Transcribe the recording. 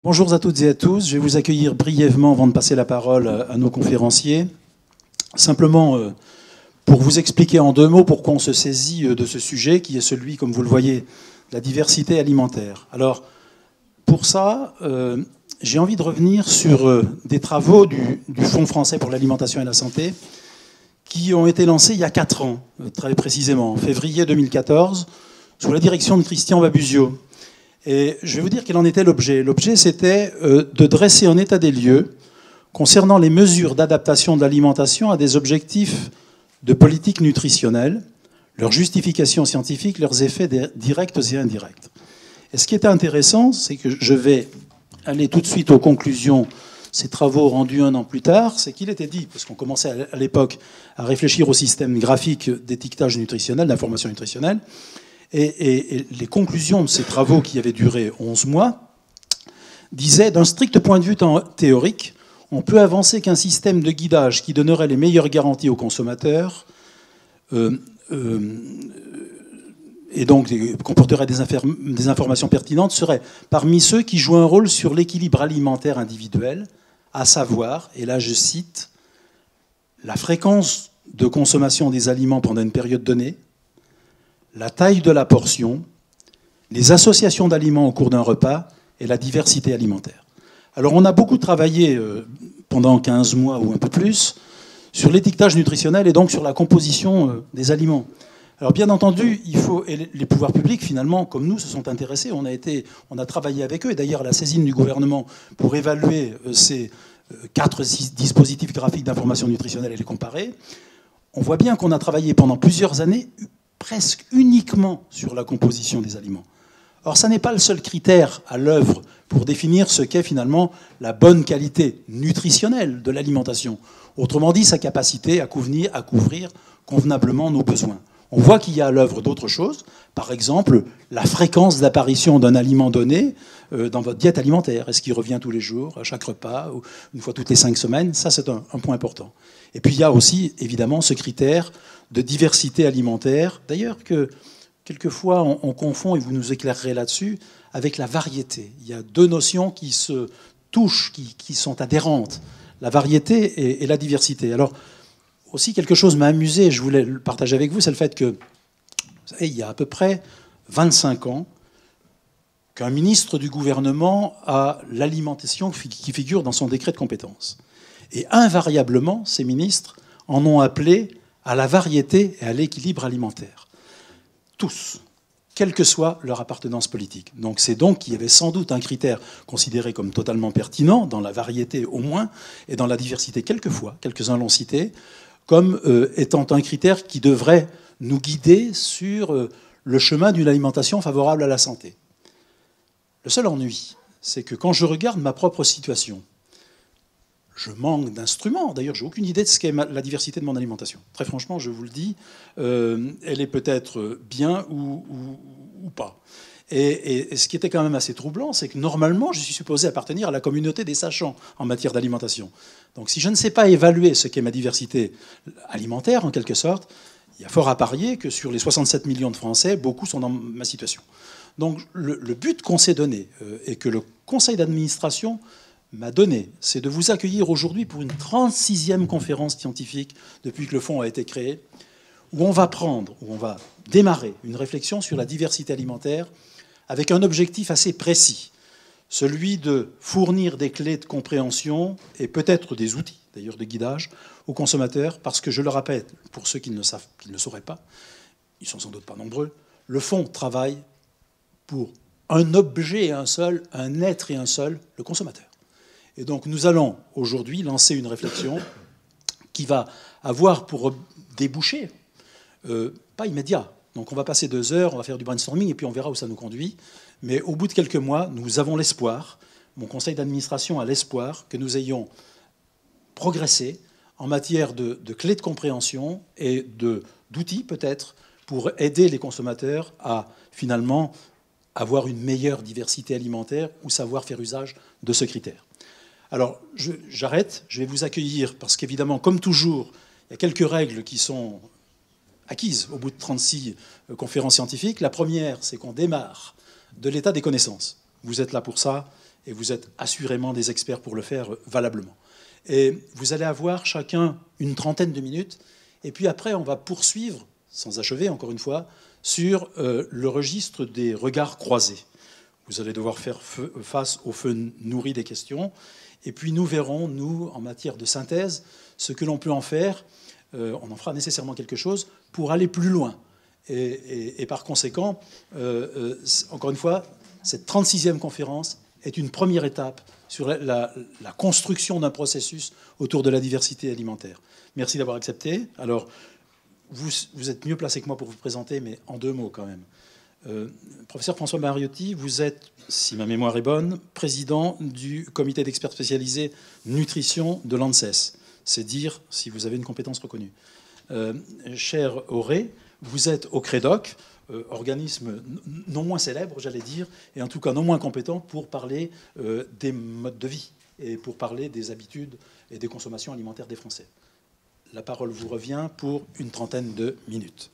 Bonjour à toutes et à tous. Je vais vous accueillir brièvement avant de passer la parole à nos conférenciers. Simplement, pour vous expliquer en deux mots pourquoi on se saisit de ce sujet, qui est celui, comme vous le voyez, de la diversité alimentaire. Alors, pour ça, j'ai envie de revenir sur des travaux du Fonds français pour l'alimentation et la santé, qui ont été lancés il y a 4 ans, très précisément, en février 2014, sous la direction de Christian Babuzio. Et je vais vous dire quel en était l'objet. L'objet, c'était de dresser un état des lieux concernant les mesures d'adaptation de l'alimentation à des objectifs de politique nutritionnelle, leurs justifications scientifiques, leurs effets directs et indirects. Et ce qui était intéressant, c'est que je vais aller tout de suite aux conclusions, ces travaux rendus 1 an plus tard, c'est qu'il était dit, parce qu'on commençait à l'époque à réfléchir au système graphique d'étiquetage nutritionnel, d'information nutritionnelle, et les conclusions de ces travaux qui avaient duré 11 mois disaient, d'un strict point de vue théorique, on peut avancer qu'un système de guidage qui donnerait les meilleures garanties aux consommateurs et donc comporterait des informations pertinentes serait parmi ceux qui jouent un rôle sur l'équilibre alimentaire individuel, à savoir, et là je cite, la fréquence de consommation des aliments pendant une période donnée, la taille de la portion, les associations d'aliments au cours d'un repas et la diversité alimentaire. Alors on a beaucoup travaillé pendant 15 mois ou un peu plus sur l'étiquetage nutritionnel et donc sur la composition des aliments. Alors bien entendu, et les pouvoirs publics finalement, comme nous, se sont intéressés. On a travaillé avec eux, et d'ailleurs la saisine du gouvernement pour évaluer ces 4 dispositifs graphiques d'information nutritionnelle et les comparer. On voit bien qu'on a travaillé pendant plusieurs années presque uniquement sur la composition des aliments. Or, ça n'est pas le seul critère à l'œuvre pour définir ce qu'est finalement la bonne qualité nutritionnelle de l'alimentation. Autrement dit, sa capacité à couvrir convenablement nos besoins. On voit qu'il y a à l'œuvre d'autres choses, par exemple la fréquence d'apparition d'un aliment donné dans votre diète alimentaire. Est-ce qu'il revient tous les jours, à chaque repas, ou une fois toutes les 5 semaines? Ça, c'est un point important. Et puis il y a aussi, évidemment, ce critère de diversité alimentaire, d'ailleurs que quelquefois on confond, et vous nous éclairerez là-dessus, avec la variété. Il y a 2 notions qui se touchent, qui sont adhérentes, la variété et la diversité. Alors, aussi, quelque chose m'a amusé, je voulais le partager avec vous, c'est le fait que, vous savez, il y a à peu près 25 ans, qu'un ministre du gouvernement a l'alimentation qui figure dans son décret de compétence. Et invariablement, ces ministres en ont appelé à la variété et à l'équilibre alimentaire. Tous, quelle que soit leur appartenance politique. Donc c'est donc qu'il y avait sans doute un critère considéré comme totalement pertinent, dans la variété au moins, et dans la diversité quelquefois, quelques-uns l'ont cité, comme étant un critère qui devrait nous guider sur le chemin d'une alimentation favorable à la santé. Le seul ennui, c'est que quand je regarde ma propre situation, je manque d'instruments. D'ailleurs, j'ai aucune idée de ce qu'est la diversité de mon alimentation. Très franchement, je vous le dis, elle est peut-être bien ou pas. Et ce qui était quand même assez troublant, c'est que normalement, je suis supposé appartenir à la communauté des sachants en matière d'alimentation. Donc si je ne sais pas évaluer ce qu'est ma diversité alimentaire, en quelque sorte, il y a fort à parier que sur les 67 millions de Français, beaucoup sont dans ma situation. Donc le but qu'on s'est donné, et que le conseil d'administration m'a donné, c'est de vous accueillir aujourd'hui pour une 36e conférence scientifique depuis que le fonds a été créé, où on va démarrer une réflexion sur la diversité alimentaire avec un objectif assez précis, celui de fournir des clés de compréhension et peut-être des outils, d'ailleurs, de guidage aux consommateurs, parce que, je le répète, pour ceux qui ne le sauraient pas, ils sont sans doute pas nombreux, le fonds travaille pour un objet et un seul, un être et un seul, le consommateur. Et donc nous allons aujourd'hui lancer une réflexion qui va avoir pour déboucher, pas immédiat. Donc on va passer 2 heures, on va faire du brainstorming et puis on verra où ça nous conduit. Mais au bout de quelques mois, nous avons l'espoir, mon conseil d'administration a l'espoir que nous ayons progressé en matière de clés de compréhension et d'outils peut-être pour aider les consommateurs à finalement avoir une meilleure diversité alimentaire ou savoir faire usage de ce critère. Alors, j'arrête, je vais vous accueillir parce qu'évidemment, comme toujours, il y a quelques règles qui sont acquises au bout de 36 conférences scientifiques. La première, c'est qu'on démarre de l'état des connaissances. Vous êtes là pour ça et vous êtes assurément des experts pour le faire valablement. Et vous allez avoir chacun une trentaine de minutes. Et puis après, on va poursuivre, sans achever encore une fois, sur le registre des regards croisés. Vous allez devoir faire face au feu nourri des questions. Et puis nous verrons, nous, en matière de synthèse, ce que l'on peut en faire. On en fera nécessairement quelque chose pour aller plus loin. Et par conséquent, encore une fois, cette 36e conférence est une première étape sur la construction d'un processus autour de la diversité alimentaire. Merci d'avoir accepté. Alors, vous êtes mieux placé que moi pour vous présenter, mais en 2 mots quand même. Professeur François Mariotti, vous êtes, si ma mémoire est bonne, président du comité d'experts spécialisés nutrition de l'ANSES. C'est dire si vous avez une compétence reconnue. Cher Auré, vous êtes au CREDOC, organisme non moins célèbre, j'allais dire, et en tout cas non moins compétent pour parler des modes de vie et pour parler des habitudes et des consommations alimentaires des Français. La parole vous revient pour une trentaine de minutes.